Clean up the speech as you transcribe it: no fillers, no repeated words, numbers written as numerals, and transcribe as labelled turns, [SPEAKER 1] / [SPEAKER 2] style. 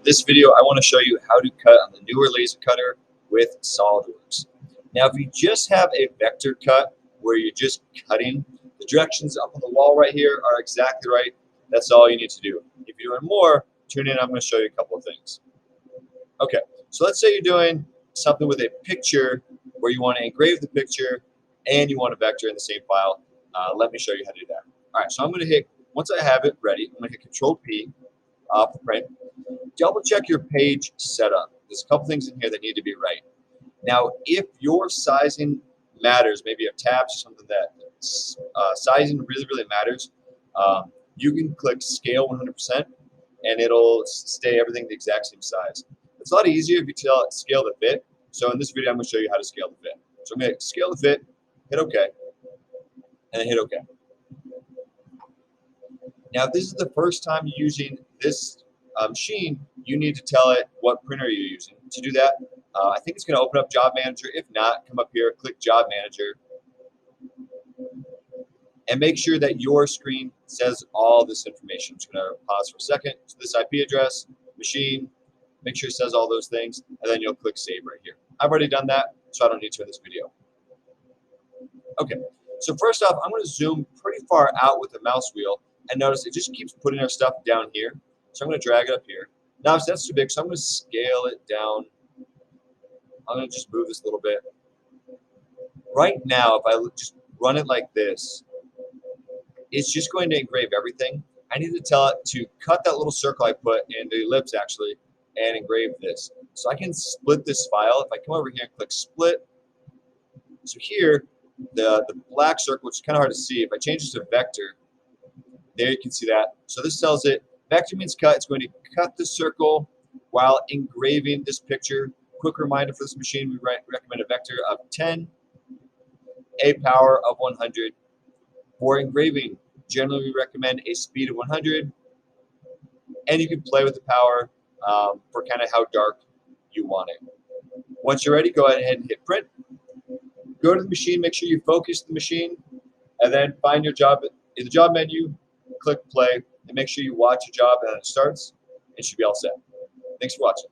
[SPEAKER 1] This video, I want to show you how to cut on the newer laser cutter with SolidWorks. Now, if you just have a vector cut where you're just cutting, the directions up on the wall right here are exactly right. That's all you need to do. If you're doing more, tune in. I'm going to show you a couple of things. Okay, so let's say you're doing something with a picture where you want to engrave the picture and you want a vector in the same file. Let me show you how to do that. All right, so I'm going to hit, once I have it ready, I'm going to hit Control-P off the print. Double check your page setup. There's a couple things in here that need to be right. Now, if your sizing matters, maybe you have tabs or something that sizing really matters, you can click Scale 100% and it'll stay everything the exact same size. It's a lot easier if you tell it scale the fit. So in this video, I'm going to show you how to scale the fit. So I'm going to scale the fit, hit OK, and then hit OK. Now, if this is the first time you're using this machine, you need to tell it what printer you're using. To do that, I think it's going to open up Job Manager. If not, come up here, click Job Manager, and make sure that your screen says all this information. I'm just going to pause for a second. So this IP address, machine, make sure it says all those things, and then you'll click Save right here. I've already done that, so I don't need to in this video. Okay, so first off, I'm going to zoom pretty far out with the mouse wheel, and notice it just keeps putting our stuff down here. So I'm going to drag it up here. Now, if that's too big, so I'm going to scale it down. I'm going to just move this a little bit. Right now, if I just run it like this, it's just going to engrave everything. I need to tell it to cut that little circle I put in the ellipse, actually, and engrave this. So I can split this file. If I come over here and click Split, so here, the black circle, which is kind of hard to see, if I change this to vector, there you can see that. So this tells it, vector means cut. It's going to cut the circle while engraving this picture. Quick reminder for this machine, we recommend a vector of 10, a power of 100. For engraving, generally we recommend a speed of 100, and you can play with the power for kind of how dark you want it. Once you're ready, go ahead and hit print. Go to the machine, make sure you focus the machine, and then find your job in the job menu, click play, and make sure you watch your job and it starts. It should be all set. Thanks for watching.